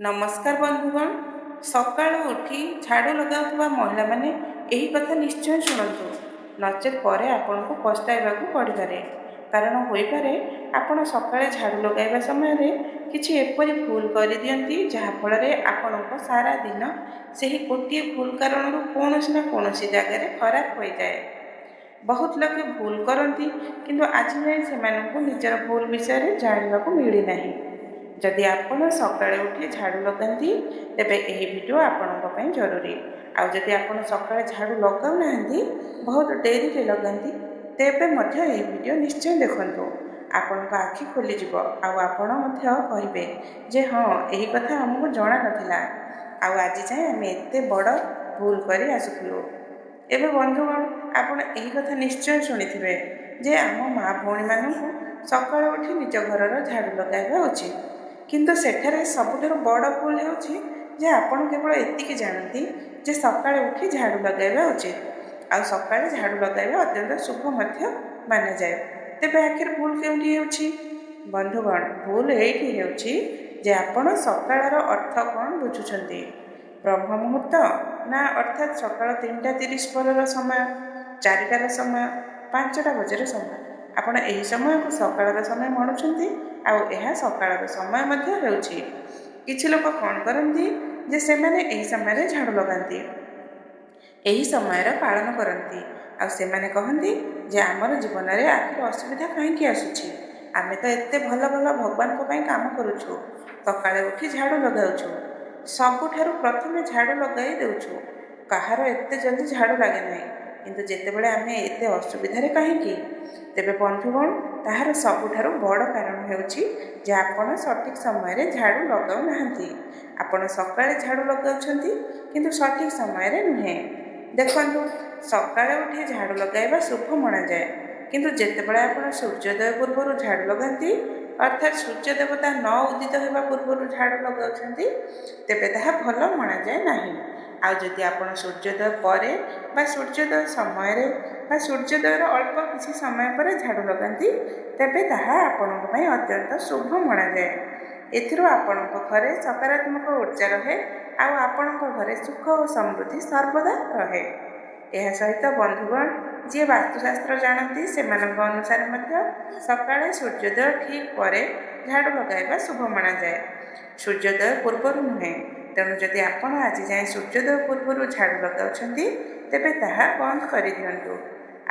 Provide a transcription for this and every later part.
नमस्कार बंधुगण। सकाळୁ उठी झाड़ू लगाउथुबा महिला माने एही कथा निश्चय शुणु नचेत परे आपनको पछताइबाकू पड़िपारे। कारण होई पारे आपण सकाळे झाड़ू लगाइबा समय रे किछि एपरि भूल करि दियंती जहा फल रे आपनको सारा दिन सेही गोटिए भूल कारणरू कोनोसी ना कोनोसी जगह खराब हो जाए। बहुत लोग भूल करती किंतु आज जाए सेमानंकु निजर भूल विषय जानिबाकू मिली नाही। जदि आपण सकाळे उठी झाड़ू लगाती तेबे एही वीडियो आपणक पई जरूरी। आ जदि आपण सकाळे झाड़ू लगाउ नाहंती बहुत डेरी रे लगाती तेबे मध्य एही वीडियो निश्चय देखंतु। आपणक आखि खोली जिवो आ आपण मध्य कहिबे जे हां एही कथा हमकु जणा नथिला आ आज जाए आमे एते बड़ भूल करि आसुथिलु। एबे बंधुगण आपण एही कथा निश्चय शुणिथिबे जे आम माँ भौणी मानकु सकाळे उठी निज घरर झाड़ू लगाइबा उचित। किंतु सेठारे सबुठारु बड़ भूल हेउछि जे आपण केवल एतिकी जानती जे सकाळे उठी झाड़ू लगाइबा उचित आ सकाळे झाड़ू लगाइबा अत्यंत शुभ मध्य माना जाए। तेबे आखिर भूल केउठी हेउछि? बंधुगण भूल एइठी हेउछि जे आपण सकाळर अर्थ कोन बुझुछंती। ब्रह्म मुहूर्त ना अर्थात सकाळ 3:30 परर समय, 4टार समय, 5टा बजेर समय आपण एही समय को सकाळर समय मानुछंती आ एहा सकाळर समय मध्य हेउछि। किछि लोक कोन करंती जे सेमाने एही समय रे झाड़ू लगांती, एही समयर पालन करंती आ सेमाने कहंती जे हमर जीवन रे आखिर असुविधा काहेकि आसुछि। आमे तो एते भल भल भगवान को पई काम करूछु, सकाळे उठी झाड़ू लगाउछु, सबुठारु प्रथमे झाड़ू लगाई देउछु। कहार एते जल्दी झाड़ू लागे नाही किंतु जेतेबेले आमे एते असुविधा रे काहेकि। तेबे बंधुगण ताहार सबुठारु बड़ कारण हेउछि जे आपण सठिक समय रे झाड़ू लगाउ नाहंती। आपण सकाळे झाड़ू लगाउछंती किंतु सठिक समय रे नुहे। देखंतु सकाळे उठी झाड़ू लगाइबा शुभ मना जाए किंतु जेतेबेले आपण सूर्योदय पूर्वरु झाड़ू लगांती अर्थात सूर्य देवता न उदित हेबा पूर्वरु झाड़ू लगाउछंती तेबे ताहा भल मना जाए नाही। आ जदि आपण सूर्योदय परे बा सूर्योदय समय रे बा सूर्योदयर अल्प किछि समय पर झाड़ू लगांती तेबे ताहा आपणक पई अत्यंत शुभ मना जाए। एथिरो आपणक घरे सकारात्मक ऊर्जा रहे आ आपणक घरे सुख और समृद्धि सर्वदा रहे। एहा सहित बंधुगण जे वास्तुशास्त्र जानती सेमानक अनुसार मध्य सकाळे सूर्योदय ठीक परे झाड़ू लगाइबा शुभ मना जाए, सूर्योदय पूर्वरु नुहे। तेणु जदि आपण आज जाए सूर्योदय पूर्वरु झाड़ू लगाउछंती तेबे ताहा बंद करि दियंतु।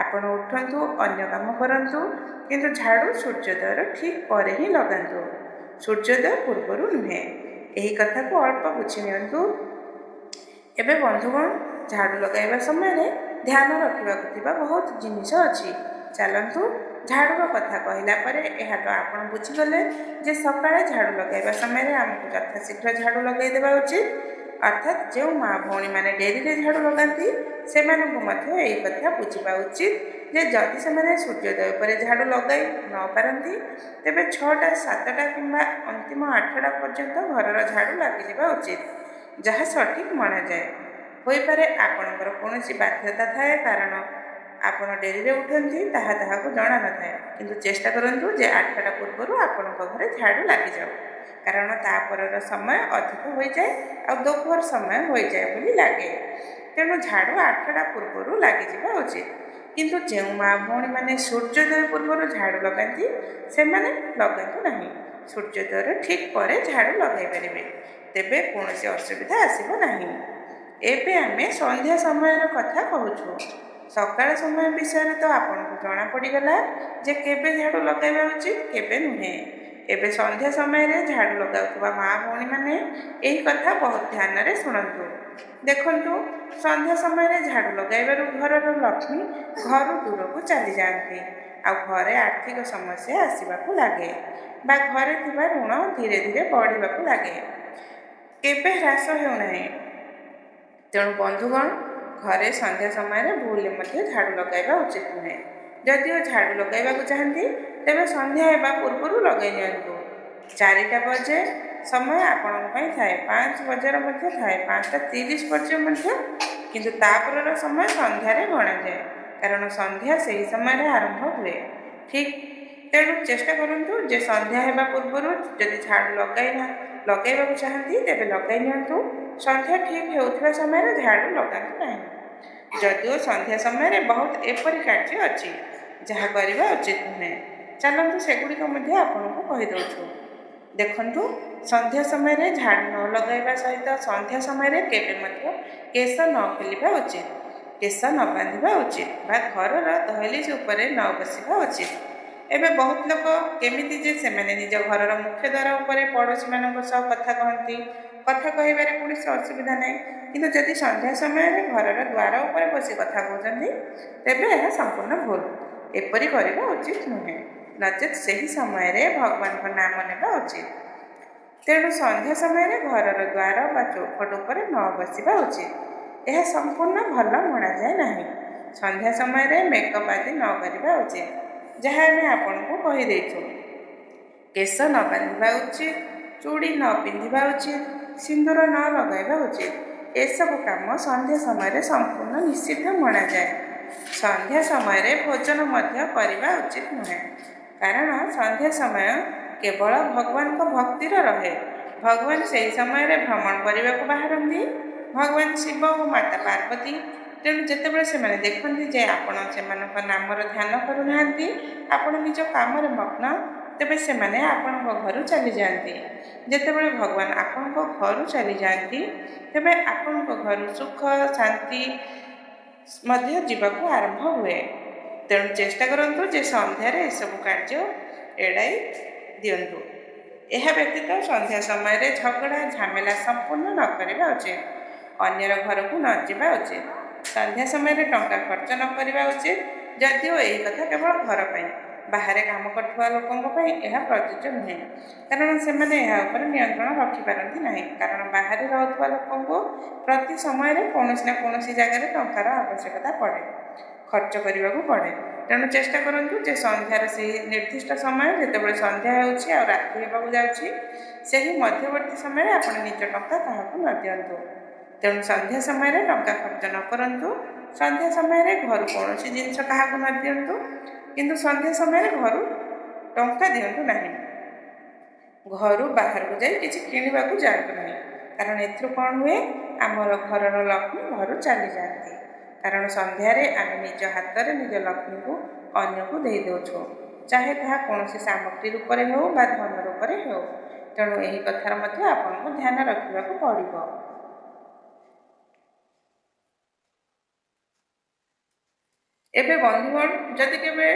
आपण उठंतु अन्य काम करंतु किंतु झाड़ू सूर्योदयर ठीक परे ही लगांतु, सूर्योदय पूर्वरु नुहे। एही कथा को अल्प बुझी नियंतु। एबे बंधुगण झाड़ू लगाइबा समय रे ध्यान रखिबाकु थिबा बहुत जिनिस अछि। चलंतु झाड़ूर कथा कहला परे एहा तो आपण बुझी गले जे सकाळे झाड़ू लगाइबा समय रे हमकु यथाशीघ्र झाड़ू लगाइ देबा उचित। अर्थात जो माँ भौणी माने डेरी रे झाड़ू लगाती सेमानकु मध्य एही कथा बुझिबा उचित जे जदि सेमाने सूर्योदय परे झाड़ू लगाई न पारंती तेबे 6टा 7टा किंबा अंतिम 8टा पर्यंत घरर झाड़ू लागि जिबा उचित जहा सठिक मना जाए। होई पारे आपणकर कोनोसी बाध्यता थाए कारण आपण डेरी रे उठंती ताहा ताहाकु जणा न थाए किंतु चेष्टा करंतु जे 8टा पूर्वरु आपणक घरे झाड़ू लागि जाऊ कारण तापरर समय अधिक होई जाए आ दोपहर समय होई जाए बोली लागे। तेणु झाड़ू 8टा पूर्वरु लागि जिबा उचित। किंतु जे माँ भौणी माने सूर्योदय पूर्वरु झाड़ू लगाती सेमाने लगातु नाही, सूर्योदयर ठीक परे झाड़ू लगाई परिबे तेबे कोनोसी असुविधा आसीबो नाही। एबे आमे संध्या समयर कथा कहूछु। सकाळ समय विषय तो आपनको जणा पड़ी गला जे केबे झाड़ू लगाइबा उचित केबे नुहे। एबे संध्या समय रे झाड़ू लगाउथुबा माँ भौणी माने एही कथा बहुत ध्यान रे सुनंतु। देखंतु संध्या समय रे झाड़ू लगाइबारु घरर लक्ष्मी घरु दूर को चली जाती आ घरे आर्थिक समस्या आसीबाकू लागे बा घरे थिबा ऋण धीरे धीरे बढ़िबाकू लागे, केबे ह्रास हेउ नाही। तेणु बंधुगण घरे संध्या समय रे भूल मध्य झाड़ू लगाइबा उचित नुहे। जदिओ झाड़ू लगाइबाकू चाहंती तेबे संध्या हेबा पूर्वरु लगाइ नियंतु। 4टा बजे समय आपणक पई थाए, 5 बजेर मध्य थाए, 5:30 पर्यंत मध्य किंतु तापरर समय संध्या रे गणा जाए कारण संध्या सेही समय रे आरंभ हुए। ठीक तेणु चेष्टा करंतु जे संध्या हेबा पूर्वरु जदि झाड़ू ଲଗାଇବାକୁ ଚାହାନ୍ତି ତେବେ ଲଗାଇ ନିଅନ୍ତୁ। ସନ୍ଧ୍ୟା ଠିକ୍ ହେଉଥିବା ସମୟରେ ଝାଡ଼ୁ ଲଗାନ୍ତୁ ନାହିଁ। ଯଦିଓ ସନ୍ଧ୍ୟା ସମୟରେ ବହୁତ ଏପରି କାର୍ଯ୍ୟ ଅଛି ଯାହା କରିବା ଉଚିତ ନୁହେଁ। ଚାଲନ୍ତୁ ସେଗୁଡ଼ିକ ମଧ୍ୟ ଆପଣଙ୍କୁ କହିଦେଉଛୁ। ଦେଖନ୍ତୁ, ସନ୍ଧ୍ୟା ସମୟରେ ଝାଡ଼ୁ ନ ଲଗାଇବା ସହିତ ସନ୍ଧ୍ୟା ସମୟରେ କେବେ ମଧ୍ୟ କେଶ ନ ଖୋଲିବା ଉଚିତ, କେଶ ନ ବାନ୍ଧିବା ଉଚିତ ବା ଘରର ଦହଲିଜ ଉପରେ ନ ବସିବା ଉଚିତ। ଏବେ ବହୁତ ଲୋକ କେମିତି ଯେ ସେମାନେ ନିଜ ଘରର ମୁଖ୍ୟ ଦ୍ୱାର ଉପରେ ପଡ଼ୋଶୀମାନଙ୍କ ସହ କଥା କହନ୍ତି। କଥା କହିବାରେ କୌଣସି ଅସୁବିଧା ନାହିଁ, କିନ୍ତୁ ଯଦି ସନ୍ଧ୍ୟା ସମୟରେ ଘରର ଦ୍ୱାର ଉପରେ ବସି କଥା କହୁଛନ୍ତି ତେବେ ଏହା ସମ୍ପୂର୍ଣ୍ଣ ଭୁଲ। ଏପରି କରିବା ଉଚିତ ନୁହେଁ, ନଚେତ୍ ସେହି ସମୟରେ ଭଗବାନଙ୍କ ନାମ ନେବା ଉଚିତ। ତେଣୁ ସନ୍ଧ୍ୟା ସମୟରେ ଘରର ଦ୍ୱାର ବା ଚୌଖଟ ଉପରେ ନ ବସିବା ଉଚିତ। ଏହା ସମ୍ପୂର୍ଣ୍ଣ ଭଲ ମଣାଯାଏ ନାହିଁ। ସନ୍ଧ୍ୟା ସମୟରେ ମେକଅପ୍ ଆଦି ନ କରିବା ଉଚିତ, ଯାହା ଆମେ ଆପଣଙ୍କୁ କହିଦେଇଛୁ। କେଶ ନ ବାନ୍ଧିବା ଉଚିତ, ଚୁଡ଼ି ନ ପିନ୍ଧିବା ଉଚିତ, ସିନ୍ଦୁର ନ ଲଗାଇବା ଉଚିତ। ଏସବୁ କାମ ସନ୍ଧ୍ୟା ସମୟରେ ସମ୍ପୂର୍ଣ୍ଣ ନିଷିଦ୍ଧ ମଣାଯାଏ। ସନ୍ଧ୍ୟା ସମୟରେ ଭୋଜନ ମଧ୍ୟ କରିବା ଉଚିତ ନୁହେଁ, କାରଣ ସନ୍ଧ୍ୟା ସମୟ କେବଳ ଭଗବାନଙ୍କ ଭକ୍ତିର ରହେ। ଭଗବାନ ସେହି ସମୟରେ ଭ୍ରମଣ କରିବାକୁ ବାହାରନ୍ତି, ଭଗବାନ ଶିବ ଓ ମାତା ପାର୍ବତୀ। ତେଣୁ ଯେତେବେଳେ ସେମାନେ ଦେଖନ୍ତି ଯେ ଆପଣ ସେମାନଙ୍କ ନାମର ଧ୍ୟାନ କରୁନାହାନ୍ତି, ଆପଣ ନିଜ କାମରେ ମଗ୍ନ, ତେବେ ସେମାନେ ଆପଣଙ୍କ ଘରୁ ଚାଲିଯାଆନ୍ତି। ଯେତେବେଳେ ଭଗବାନ ଆପଣଙ୍କ ଘରୁ ଚାଲିଯାଆନ୍ତି ତେବେ ଆପଣଙ୍କ ଘରୁ ସୁଖ ଶାନ୍ତି ମଧ୍ୟ ଯିବାକୁ ଆରମ୍ଭ ହୁଏ। ତେଣୁ ଚେଷ୍ଟା କରନ୍ତୁ ଯେ ସନ୍ଧ୍ୟାରେ ଏସବୁ କାର୍ଯ୍ୟ ଏଡ଼ାଇ ଦିଅନ୍ତୁ। ଏହା ବ୍ୟତୀତ ସନ୍ଧ୍ୟା ସମୟରେ ଝଗଡ଼ା ଝାମେଲା ସମ୍ପୂର୍ଣ୍ଣ ନ କରିବା ଉଚିତ। ଅନ୍ୟର ଘରକୁ ନ ଯିବା ଉଚିତ। ସନ୍ଧ୍ୟା ସମୟରେ ଟଙ୍କା ଖର୍ଚ୍ଚ ନ କରିବା ଉଚିତ। ଯଦିଓ ଏହି କଥା କେବଳ ଘର ପାଇଁ, ବାହାରେ କାମ କରୁଥିବା ଲୋକଙ୍କ ପାଇଁ ଏହା ପ୍ରଯୁଜ୍ୟ ନୁହେଁ, କାରଣ ସେମାନେ ଏହା ଉପରେ ନିୟନ୍ତ୍ରଣ ରଖିପାରନ୍ତି ନାହିଁ। କାରଣ ବାହାରେ ରହୁଥିବା ଲୋକଙ୍କୁ ପ୍ରତି ସମୟରେ କୌଣସି ନା କୌଣସି ଜାଗାରେ ଟଙ୍କାର ଆବଶ୍ୟକତା ପଡ଼େ, ଖର୍ଚ୍ଚ କରିବାକୁ ପଡ଼େ। ତେଣୁ ଚେଷ୍ଟା କରନ୍ତୁ ଯେ ସନ୍ଧ୍ୟାର ସେହି ନିର୍ଦ୍ଦିଷ୍ଟ ସମୟ ଯେତେବେଳେ ସନ୍ଧ୍ୟା ହେଉଛି ଆଉ ରାତି ହେବାକୁ ଯାଉଛି, ସେହି ମଧ୍ୟବର୍ତ୍ତୀ ସମୟରେ ଆପଣ ନିଜ ଟଙ୍କା କାହାକୁ ନ ଦିଅନ୍ତୁ। ତେଣୁ ସନ୍ଧ୍ୟା ସମୟରେ ଟଙ୍କା ଖର୍ଚ୍ଚ ନ କରନ୍ତୁ। ସନ୍ଧ୍ୟା ସମୟରେ ଘରୁ କୌଣସି ଜିନିଷ କାହାକୁ ନ ଦିଅନ୍ତୁ, କିନ୍ତୁ ସନ୍ଧ୍ୟା ସମୟରେ ଘରୁ ଟଙ୍କା ଦିଅନ୍ତୁ ନାହିଁ। ଘରୁ ବାହାରକୁ ଯାଇ କିଛି କିଣିବାକୁ ଯାଆନ୍ତୁ ନାହିଁ, କାରଣ ଏଥିରୁ କ'ଣ ହୁଏ, ଆମର ଘରର ଲକ୍ଷ୍ମୀ ଘରୁ ଚାଲିଯାଆନ୍ତି। କାରଣ ସନ୍ଧ୍ୟାରେ ଆମେ ନିଜ ହାତରେ ନିଜ ଲକ୍ଷ୍ମୀକୁ ଅନ୍ୟକୁ ଦେଇଦେଉଛୁ, ଚାହେ ତାହା କୌଣସି ସାମଗ୍ରୀ ରୂପରେ ହେଉ ବା ଧନ ରୂପରେ ହେଉ। ତେଣୁ ଏହି କଥାର ମଧ୍ୟ ଆପଣଙ୍କୁ ଧ୍ୟାନ ରଖିବାକୁ ପଡ଼ିବ। ଏବେ ବନ୍ଧୁଗଣ, ଯଦି କେବେ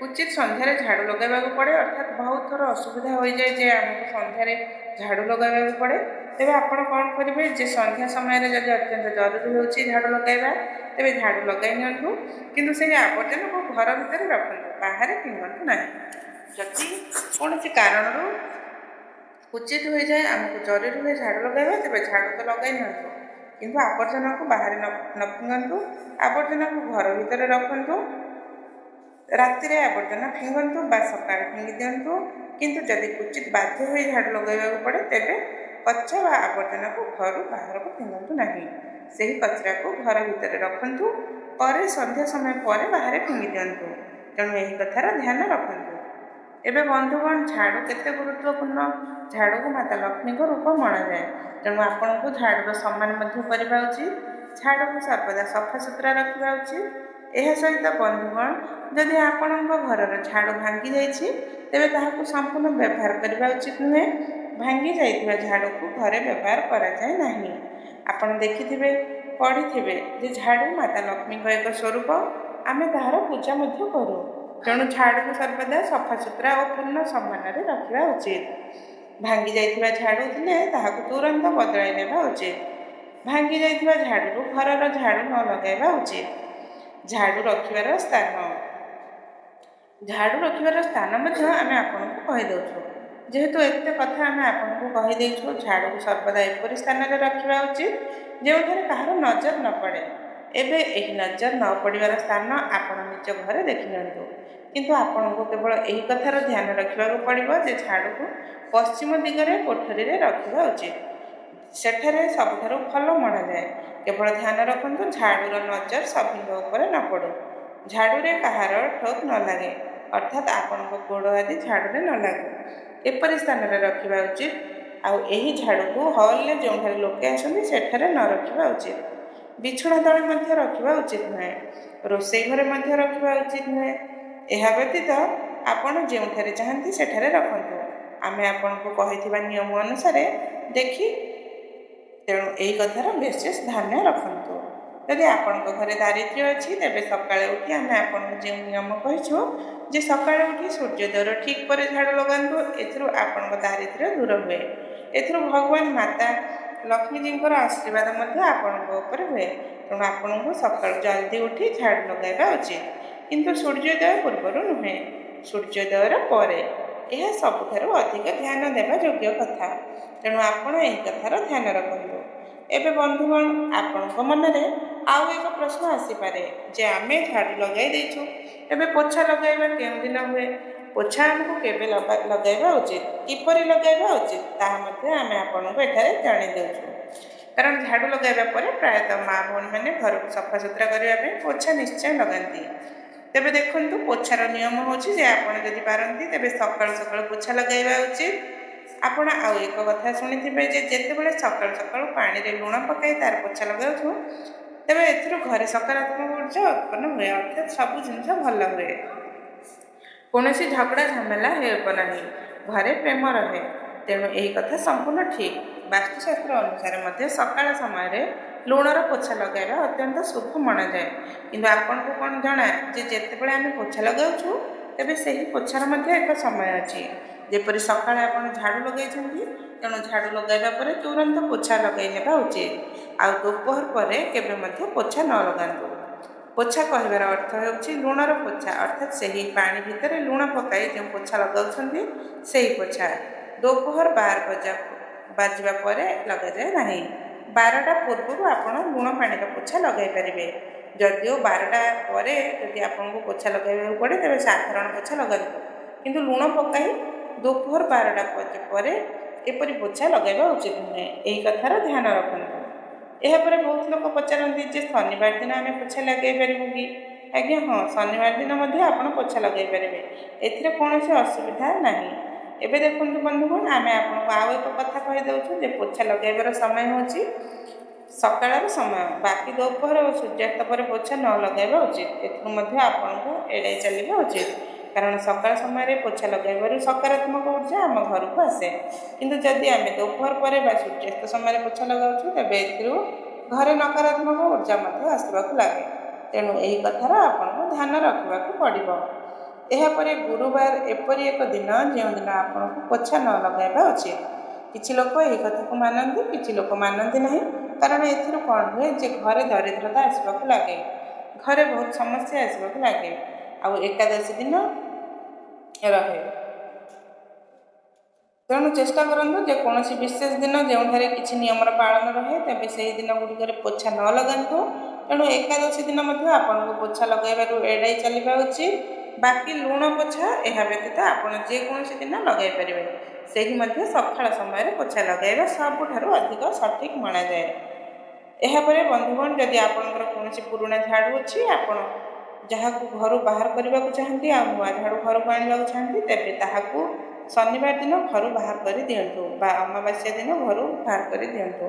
ଉଚିତ ସନ୍ଧ୍ୟାରେ ଝାଡ଼ୁ ଲଗାଇବାକୁ ପଡ଼େ, ଅର୍ଥାତ୍ ବହୁତ ଥର ଅସୁବିଧା ହୋଇଯାଏ ଯେ ଆମକୁ ସନ୍ଧ୍ୟାରେ ଝାଡ଼ୁ ଲଗାଇବାକୁ ପଡ଼େ, ତେବେ ଆପଣ କ'ଣ କରିବେ ଯେ ସନ୍ଧ୍ୟା ସମୟରେ ଯଦି ଅତ୍ୟନ୍ତ ଜରୁରୀ ହେଉଛି ଝାଡ଼ୁ ଲଗାଇବା, ତେବେ ଝାଡ଼ୁ ଲଗାଇ ନିଅନ୍ତୁ, କିନ୍ତୁ ସେହି ଆବର୍ଜନାକୁ ଘର ଭିତରେ ରଖନ୍ତୁ, ବାହାରେ ଫିଙ୍ଗନ୍ତୁ ନାହିଁ। ଯଦି କୌଣସି କାରଣରୁ ଉଚିତ ହୋଇଯାଏ, ଆମକୁ ଜରୁରୀ ହୁଏ ଝାଡ଼ୁ ଲଗାଇବା, ତେବେ ଝାଡ଼ୁ ତ ଲଗାଇ ନିଅନ୍ତୁ, କିନ୍ତୁ ଆବର୍ଜନାକୁ ବାହାରେ ନ ଫିଙ୍ଗନ୍ତୁ। ଆବର୍ଜନାକୁ ଘର ଭିତରେ ରଖନ୍ତୁ। ରାତିରେ ଆବର୍ଜନା ଫିଙ୍ଗନ୍ତୁ ବା ସକାଳେ ଫିଙ୍ଗି ଦିଅନ୍ତୁ, କିନ୍ତୁ ଯଦି ଉଚିତ ବାଧ୍ୟ ହୋଇ ଝାଡ଼ୁ ଲଗାଇବାକୁ ପଡ଼େ ତେବେ କଚରା ବା ଆବର୍ଜନାକୁ ଘରୁ ବାହାରକୁ ଫିଙ୍ଗନ୍ତୁ ନାହିଁ। ସେହି କଚରାକୁ ଘର ଭିତରେ ରଖନ୍ତୁ, ପରେ ସନ୍ଧ୍ୟା ସମୟ ପରେ ବାହାରେ ଫିଙ୍ଗି ଦିଅନ୍ତୁ। ତେଣୁ ଏହି କଥାର ଧ୍ୟାନ ରଖନ୍ତୁ। ଏବେ ବନ୍ଧୁଗଣ, ଝାଡ଼ୁ କେତେ ଗୁରୁତ୍ୱପୂର୍ଣ୍ଣ। ଝାଡ଼ୁକୁ ମାତା ଲକ୍ଷ୍ମୀଙ୍କ ରୂପ ମଣାଯାଏ। ତେଣୁ ଆପଣଙ୍କୁ ଝାଡ଼ୁର ସମ୍ମାନ ମଧ୍ୟ କରିବା ଉଚିତ। ଝାଡ଼ୁକୁ ସର୍ବଦା ସଫାସୁତୁରା ରଖିବା ଉଚିତ। ଏହା ସହିତ ବନ୍ଧୁଗଣ, ଯଦି ଆପଣଙ୍କ ଘରର ଝାଡ଼ୁ ଭାଙ୍ଗି ଯାଇଛି ତେବେ ତାହାକୁ ସମ୍ପୂର୍ଣ୍ଣ ବ୍ୟବହାର କରିବା ଉଚିତ ନୁହେଁ। ଭାଙ୍ଗି ଯାଇଥିବା ଝାଡ଼ୁକୁ ଘରେ ବ୍ୟବହାର କରାଯାଏ ନାହିଁ। ଆପଣ ଦେଖିଥିବେ, ପଢ଼ିଥିବେ ଯେ ଝାଡ଼ୁ ମାତା ଲକ୍ଷ୍ମୀଙ୍କ ଏକ ସ୍ୱରୂପ। ଆମେ ତାହାର ପୂଜା ମଧ୍ୟ କରୁ। ତେଣୁ ଝାଡ଼ୁକୁ ସର୍ବଦା ସଫାସୁତୁରା ଓ ପୂର୍ଣ୍ଣ ସମ୍ମାନରେ ରଖିବା ଉଚିତ। ଭାଙ୍ଗି ଯାଇଥିବା ଝାଡ଼ୁ ଥିଲେ ତାହାକୁ ତୁରନ୍ତ ବଦଳାଇ ନେବା ଉଚିତ। ଭାଙ୍ଗି ଯାଇଥିବା ଝାଡ଼ୁରୁ ଘରର ଝାଡ଼ୁ ନ ଲଗାଇବା ଉଚିତ। ଝାଡ଼ୁ ରଖିବାର ସ୍ଥାନ, ଝାଡ଼ୁ ରଖିବାର ସ୍ଥାନ ମଧ୍ୟ ଆମେ ଆପଣଙ୍କୁ କହିଦେଉଛୁ। ଯେହେତୁ ଏତେ କଥା ଆମେ ଆପଣଙ୍କୁ କହିଦେଇଛୁ, ଝାଡ଼ୁକୁ ସର୍ବଦା ଏପରି ସ୍ଥାନରେ ରଖିବା ଉଚିତ ଯେଉଁଠାରେ କାହାର ନଜର ନ ପଡ଼େ। ଏବେ ଏହି ନଜର ନ ପଡ଼ିବାର ସ୍ଥାନ ଆପଣ ନିଜ ଘରେ ଦେଖିନିଅନ୍ତୁ, କିନ୍ତୁ ଆପଣଙ୍କୁ କେବଳ ଏହି କଥାର ଧ୍ୟାନ ରଖିବାକୁ ପଡ଼ିବ ଯେ ଝାଡ଼ୁକୁ ପଶ୍ଚିମ ଦିଗରେ କୋଠରୀରେ ରଖିବା ଉଚିତ। ସେଠାରେ ସବୁଠାରୁ ଭଲ ମଣାଯାଏ। କେବଳ ଧ୍ୟାନ ରଖନ୍ତୁ ଝାଡ଼ୁର ନଜର ସଭିଙ୍କ ଉପରେ ନ ପଡ଼ୁ, ଝାଡ଼ୁରେ କାହାର ଠୋକ୍ ନ ଲାଗେ, ଅର୍ଥାତ୍ ଆପଣଙ୍କ ଗୋଡ଼ ଆଦି ଝାଡ଼ୁରେ ନ ଲାଗୁ, ଏପରି ସ୍ଥାନରେ ରଖିବା ଉଚିତ। ଆଉ ଏହି ଝାଡ଼ୁକୁ ହଲ୍ରେ ଯେଉଁଠାରେ ଲୋକେ ଆସନ୍ତି ସେଠାରେ ନ ରଖିବା ଉଚିତ। ବିଛଣା ତଳେ ମଧ୍ୟ ରଖିବା ଉଚିତ ନୁହେଁ। ରୋଷେଇ ଘରେ ମଧ୍ୟ ରଖିବା ଉଚିତ ନୁହେଁ। ଏହା ବ୍ୟତୀତ ଆପଣ ଯେଉଁଠାରେ ଚାହାନ୍ତି ସେଠାରେ ରଖନ୍ତୁ। ଆମେ ଆପଣଙ୍କୁ କହିଥିବା ନିୟମ ଅନୁସାରେ ଦେଖି ତେଣୁ ଏହି କଥାର ବିଶେଷ ଧ୍ୟାନ ରଖନ୍ତୁ। ଯଦି ଆପଣଙ୍କ ଘରେ ଦାରିଦ୍ର୍ୟ ଅଛି ତେବେ ସକାଳେ ଉଠି ଆମେ ଆପଣଙ୍କୁ ଯେଉଁ ନିୟମ କହିଛୁ ଯେ ସକାଳେ ଉଠି ସୂର୍ଯ୍ୟୋଦୟର ଠିକ୍ ପରେ ଝାଡ଼ୁ ଲଗାନ୍ତୁ, ଏଥିରୁ ଆପଣଙ୍କ ଦାରିଦ୍ର୍ୟ ଦୂର ହୁଏ। ଏଥିରୁ ଭଗବାନ ମାତା ଲକ୍ଷ୍ମୀଜୀଙ୍କର ଆଶୀର୍ବାଦ ମଧ୍ୟ ଆପଣଙ୍କ ଉପରେ ହୁଏ। ତେଣୁ ଆପଣଙ୍କୁ ସକାଳୁ ଜଲ୍ଦି ଉଠି ଝାଡ଼ୁ ଲଗାଇବା ଉଚିତ, କିନ୍ତୁ ସୂର୍ଯ୍ୟୋଦୟ ପୂର୍ବରୁ ନୁହେଁ, ସୂର୍ଯ୍ୟୋଦୟର ପରେ। ଏହା ସବୁଠାରୁ ଅଧିକ ଧ୍ୟାନ ଦେବା ଯୋଗ୍ୟ କଥା। ତେଣୁ ଆପଣ ଏହି କଥାର ଧ୍ୟାନ ରଖନ୍ତୁ। ଏବେ ବନ୍ଧୁଗଣ, ଆପଣଙ୍କ ମନରେ ଆଉ ଏକ ପ୍ରଶ୍ନ ଆସିପାରେ ଯେ ଆମେ ଝାଡ଼ୁ ଲଗାଇ ଦେଇଛୁ, ଏବେ ପୋଛା ଲଗାଇବା କେଉଁ ଦିନ ହୁଏ? ପୋଛା ଆମକୁ କେବେ ଲଗାଇବା ଉଚିତ, କିପରି ଲଗାଇବା ଉଚିତ ତାହା ମଧ୍ୟ ଆମେ ଆପଣଙ୍କୁ ଏଠାରେ ଜଣାଇ ଦେଉଛୁ। କାରଣ ଝାଡ଼ୁ ଲଗାଇବା ପରେ ପ୍ରାୟତଃ ମା ଭଉଣୀମାନେ ଘରକୁ ସଫାସୁତୁରା କରିବା ପାଇଁ ପୋଛା ନିଶ୍ଚୟ ଲଗାନ୍ତି। ତେବେ ଦେଖନ୍ତୁ, ପୋଛାର ନିୟମ ହେଉଛି ଯେ ଆପଣ ଯଦି ପାରନ୍ତି ତେବେ ସକାଳୁ ସକାଳୁ ପୋଛା ଲଗାଇବା ଉଚିତ। ଆପଣ ଆଉ ଏକ କଥା ଶୁଣିଥିବେ ଯେ ଯେତେବେଳେ ସକାଳୁ ସକାଳୁ ପାଣିରେ ଲୁଣ ପକାଇ ତାର ପୋଛା ଲଗାଉଛୁ, ତେବେ ଏଥିରୁ ଘରେ ସକାରାତ୍ମକ ଉର୍ଜା ଉତ୍ପନ୍ନ ହୁଏ, ଅର୍ଥାତ୍ ସବୁ ଜିନିଷ ଭଲ ହୁଏ। କୌଣସି ଝଗଡ଼ା ଝାମେଲା ହେବ ନାହିଁ, ଘରେ ପ୍ରେମ ରହେ। ତେଣୁ ଏହି କଥା ସମ୍ପୂର୍ଣ୍ଣ ଠିକ୍। ବାସ୍ତୁଶାସ୍ତ୍ର ଅନୁସାରେ ମଧ୍ୟ ସକାଳ ସମୟରେ ଲୁଣର ପୋଛା ଲଗାଇବା ଅତ୍ୟନ୍ତ ଶୁଭ ମଣାଯାଏ। କିନ୍ତୁ ଆପଣଙ୍କୁ କ'ଣ ଜଣା ଯେ ଯେତେବେଳେ ଆମେ ପୋଛା ଲଗାଉଛୁ ତେବେ ସେହି ପୋଛାର ମଧ୍ୟ ଏକ ସମୟ ଅଛି। ଯେପରି ସକାଳେ ଆପଣ ଝାଡ଼ୁ ଲଗାଇଛନ୍ତି, ତେଣୁ ଝାଡ଼ୁ ଲଗାଇବା ପରେ ତୁରନ୍ତ ପୋଛା ଲଗାଇ ନେବା ଉଚିତ। ଆଉ ଦୁପହର ପରେ କେବେ ମଧ୍ୟ ପୋଛା ନ ଲଗାନ୍ତୁ। ପୋଛା କହିବାର ଅର୍ଥ ହେଉଛି ଲୁଣର ପୋଛା, ଅର୍ଥାତ୍ ସେହି ପାଣି ଭିତରେ ଲୁଣ ପକାଇ ଯେଉଁ ପୋଛା ଲଗାଉଛନ୍ତି ସେହି ପୋଛା। ଦୁପହର 12 ବାଜିବା ପରେ ଲଗାଯାଏ ନାହିଁ। 12ଟା ପୂର୍ବରୁ ଆପଣ ଲୁଣ ପାଣିର ପୋଛା ଲଗାଇ ପାରିବେ। ଯଦିଓ 12ଟା ପରେ ଯଦି ଆପଣଙ୍କୁ ପୋଛା ଲଗାଇବାକୁ ପଡ଼େ ତେବେ ସାଧାରଣ ପୋଛା ଲଗାନ୍ତୁ, କିନ୍ତୁ ଲୁଣ ପକାଇ ଦୁପହର 12ଟା ପରେ ଏପରି ପୋଛା ଲଗାଇବା ଉଚିତ ନୁହେଁ। ଏହି କଥାର ଧ୍ୟାନ ରଖନ୍ତୁ। ଏହାପରେ ବହୁତ ଲୋକ ପଚାରନ୍ତି ଯେ ଶନିବାର ଦିନ ଆମେ ପୋଛା ଲଗାଇ ପାରିବୁ କି? ଆଜ୍ଞା ହଁ, ଶନିବାର ଦିନ ମଧ୍ୟ ଆପଣ ପୋଛା ଲଗାଇ ପାରିବେ, ଏଥିରେ କୌଣସି ଅସୁବିଧା ନାହିଁ। ଏବେ ଦେଖନ୍ତୁ ବନ୍ଧୁଗଣ, ଆମେ ଆପଣଙ୍କୁ ଆଉ ଏକ କଥା କହିଦେଉଛୁ ଯେ ପୋଛା ଲଗାଇବାର ସମୟ ହେଉଛି ସକାଳର ସମୟ। ବାକି ଦୁପହର ଓ ସୂର୍ଯ୍ୟାସ୍ତ ପରେ ପୋଛା ନ ଲଗାଇବା ଉଚିତ। ଏଥିରୁ ମଧ୍ୟ ଆପଣଙ୍କୁ ଏଡ଼ାଇ ଚାଲିବା ଉଚିତ, କାରଣ ସକାଳ ସମୟରେ ପୋଛା ଲଗାଇବାରୁ ସକାରାତ୍ମକ ଉର୍ଜା ଆମ ଘରକୁ ଆସେ। କିନ୍ତୁ ଯଦି ଆମେ ଦୁପହର ପରେ ବା ସୂର୍ଯ୍ୟାସ୍ତ ସମୟରେ ପୋଛା ଲଗାଉଛୁ ତେବେ ଏଥିରୁ ଘରେ ନକାରାତ୍ମକ ଉର୍ଜା ମଧ୍ୟ ଆସିବାକୁ ଲାଗେ। ତେଣୁ ଏହି କଥାର ଆପଣଙ୍କୁ ଧ୍ୟାନ ରଖିବାକୁ ପଡ଼ିବ। ଏହାପରେ ଗୁରୁବାର ଏପରି ଏକ ଦିନ ଯେଉଁଦିନ ଆପଣଙ୍କୁ ପୋଛା ନ ଲଗାଇବା ଉଚିତ। କିଛି ଲୋକ ଏହି କଥାକୁ ମାନନ୍ତି, କିଛି ଲୋକ ମାନନ୍ତି ନାହିଁ। କାରଣ ଏଥିରୁ କ'ଣ ହୁଏ ଯେ ଘରେ ଦରିଦ୍ରତା ଆସିବାକୁ ଲାଗେ, ଘରେ ବହୁତ ସମସ୍ୟା ଆସିବାକୁ ଲାଗେ, ଆଉ ଏକାଦଶୀ ଦିନ ରହେ। ତେଣୁ ଚେଷ୍ଟା କରନ୍ତୁ ଯେ କୌଣସି ବିଶେଷ ଦିନ ଯେଉଁଠାରେ କିଛି ନିୟମର ପାଳନ ରହେ ତେବେ ସେହି ଦିନ ଗୁଡ଼ିକରେ ପୋଛା ନ ଲଗାନ୍ତୁ। ତେଣୁ ଏକାଦଶୀ ଦିନ ମଧ୍ୟ ଆପଣଙ୍କୁ ପୋଛା ଲଗାଇବାରୁ ଏଡ଼ାଇ ଚାଲିବା ଉଚିତ। ବାକି ଲୁଣ ପୋଛା ଏହା ବ୍ୟତୀତ ଆପଣ ଯେକୌଣସି ଦିନ ଲଗାଇ ପାରିବେ। ସେହି ମଧ୍ୟ ସକାଳ ସମୟରେ ପୋଛା ଲଗାଇବା ସବୁଠାରୁ ଅଧିକ ସଠିକ୍ ମଣାଯାଏ। ଏହାପରେ ବନ୍ଧୁଗଣ, ଯଦି ଆପଣଙ୍କର କୌଣସି ପୁରୁଣା ଝାଡ଼ୁ ଅଛି, ଆପଣ ଯାହାକୁ ଘରୁ ବାହାର କରିବାକୁ ଚାହାନ୍ତି ଆଉ ନୂଆ ଝାଡ଼ୁ ଘରକୁ ଆଣିବାକୁ ଚାହାନ୍ତି, ତେବେ ତାହାକୁ ଶନିବାର ଦିନ ଘରୁ ବାହାର କରି ଦିଅନ୍ତୁ ବା ଅମାବାସ୍ୟା ଦିନ ଘରୁ ବାହାର କରି ଦିଅନ୍ତୁ।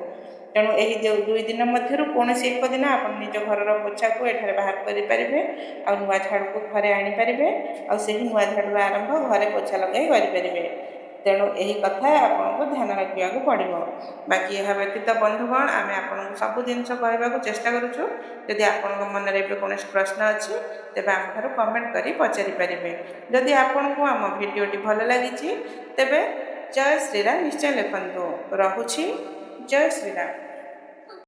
ତେଣୁ ଏହି ଯେଉଁ 2 ଦିନ ମଧ୍ୟରୁ କୌଣସି ଏକ ଦିନ ଆପଣ ନିଜ ଘରର ପୋଛାକୁ ଏଠାରେ ବାହାର କରିପାରିବେ ଆଉ ନୂଆ ଝାଡ଼ୁକୁ ଘରେ ଆଣିପାରିବେ ଆଉ ସେହି ନୂଆ ଝାଡ଼ୁର ଆରମ୍ଭ ଘରେ ପୋଛା ଲଗାଇ କରିପାରିବେ। ତେଣୁ ଏହି କଥା ଆପଣଙ୍କୁ ଧ୍ୟାନ ରଖିବାକୁ ପଡ଼ିବ। ବାକି ଏହା ବ୍ୟତୀତ ବନ୍ଧୁଗଣ, ଆମେ ଆପଣଙ୍କୁ ସବୁ ଜିନିଷ କହିବାକୁ ଚେଷ୍ଟା କରୁଛୁ। ଯଦି ଆପଣଙ୍କ ମନରେ ଏବେ କୌଣସି ପ୍ରଶ୍ନ ଅଛି ତେବେ ଆମଠାରୁ କମେଣ୍ଟ କରି ପଚାରି ପାରିବେ। ଯଦି ଆପଣଙ୍କୁ ଆମ ଭିଡ଼ିଓଟି ଭଲ ଲାଗିଛି ତେବେ ଜୟ ଶ୍ରୀରାମ ନିଶ୍ଚୟ ଲେଖନ୍ତୁ। ରହୁଛି। ଜୟ ଶ୍ରୀରାମ।